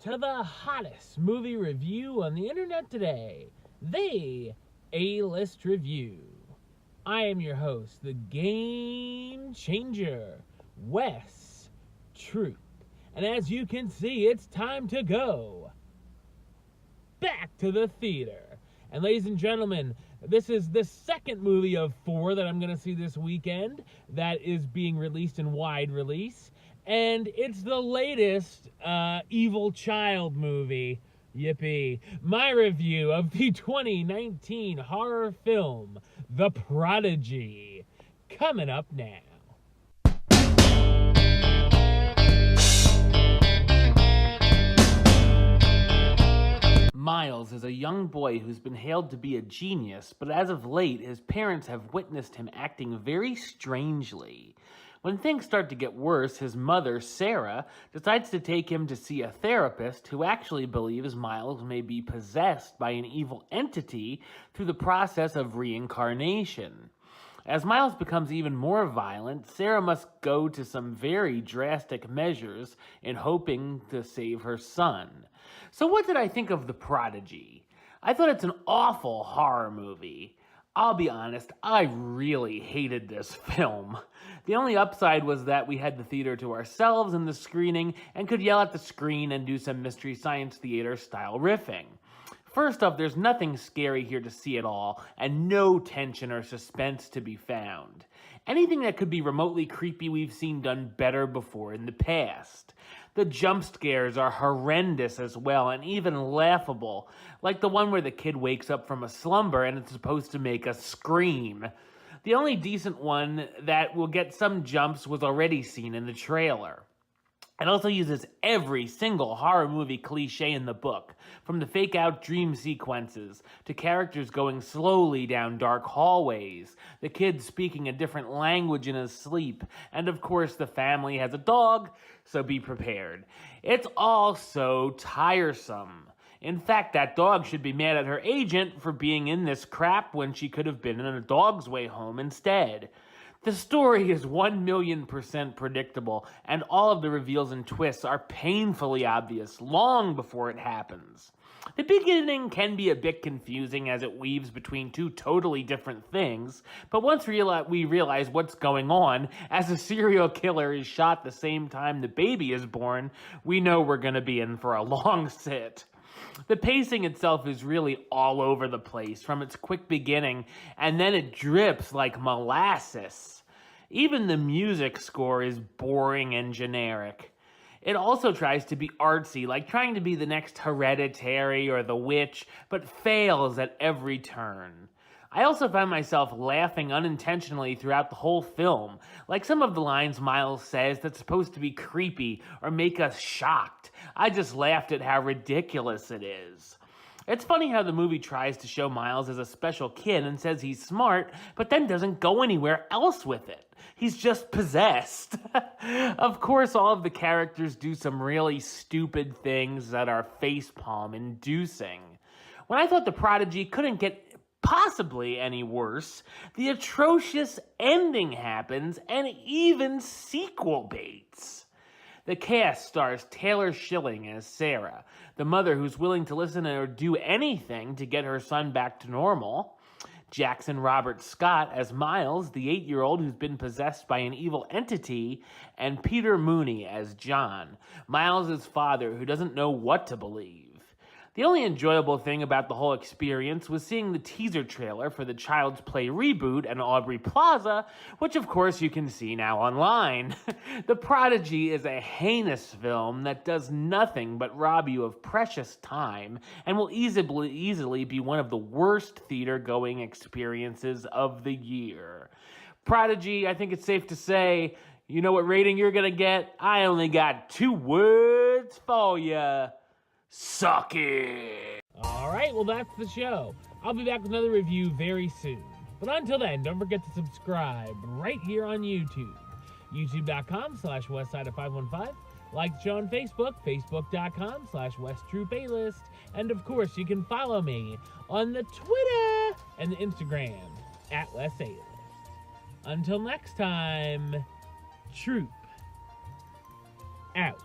to the hottest movie review on the internet today, the A-List Review. I am your host, the Game Changer, Wes Troop. And as you can see, it's time to go back to the theater. And ladies and gentlemen, this is the second movie of 4 that I'm going to see this weekend that is being released in wide release. And it's the latest Evil Child movie. Yippee. My review of the 2019 horror film, The Prodigy. Coming up now. Miles is a young boy who's been hailed to be a genius, but as of late, his parents have witnessed him acting very strangely. When things start to get worse, his mother, Sarah, decides to take him to see a therapist who actually believes Miles may be possessed by an evil entity through the process of reincarnation. As Miles becomes even more violent, Sarah must go to some very drastic measures in hoping to save her son. So what did I think of The Prodigy? I thought it's an awful horror movie. I'll be honest, I really hated this film. The only upside was that we had the theater to ourselves in the screening and could yell at the screen and do some Mystery Science Theater style riffing. First off, there's nothing scary here to see at all, and no tension or suspense to be found. Anything that could be remotely creepy we've seen done better before in the past. The jump scares are horrendous as well, and even laughable, like the one where the kid wakes up from a slumber and it's supposed to make us scream. The only decent one that will get some jumps was already seen in the trailer. It also uses every single horror movie cliche in the book, from the fake-out dream sequences, to characters going slowly down dark hallways, the kid speaking a different language in his sleep, and of course the family has a dog, so be prepared. It's all so tiresome. In fact, that dog should be mad at her agent for being in this crap when she could have been in A Dog's Way Home instead. The story is 1,000,000% predictable, and all of the reveals and twists are painfully obvious long before it happens. The beginning can be a bit confusing as it weaves between two totally different things, but once we realize what's going on, as a serial killer is shot the same time the baby is born, we know we're going to be in for a long sit. The pacing itself is really all over the place from its quick beginning, and then it drips like molasses. Even the music score is boring and generic. It also tries to be artsy, like trying to be the next Hereditary or The Witch, but fails at every turn. I also found myself laughing unintentionally throughout the whole film, like some of the lines Miles says that's supposed to be creepy or make us shocked. I just laughed at how ridiculous it is. It's funny how the movie tries to show Miles as a special kid and says he's smart, but then doesn't go anywhere else with it. He's just possessed. Of course, all of the characters do some really stupid things that are facepalm inducing. When I thought The Prodigy couldn't get possibly any worse, the atrocious ending happens and even sequel baits. The cast stars Taylor Schilling as Sarah, the mother who's willing to listen or do anything to get her son back to normal. Jackson Robert Scott as Miles, the 8-year-old who's been possessed by an evil entity, and Peter Mooney as John, Miles' father who doesn't know what to believe. The only enjoyable thing about the whole experience was seeing the teaser trailer for the Child's Play reboot and Aubrey Plaza, which of course you can see now online. The Prodigy is a heinous film that does nothing but rob you of precious time and will easily be one of the worst theater-going experiences of the year. Prodigy, I think it's safe to say, you know what rating you're gonna get? I only got 2 words for ya. Suck it! Alright, well that's the show. I'll be back with another review very soon. But until then, don't forget to subscribe right here on YouTube. YouTube.com/Westside515. Like the show on Facebook, Facebook.com/WestTroopAlist. And of course, you can follow me on the Twitter and the Instagram @WesAlist. Until next time, Troop out.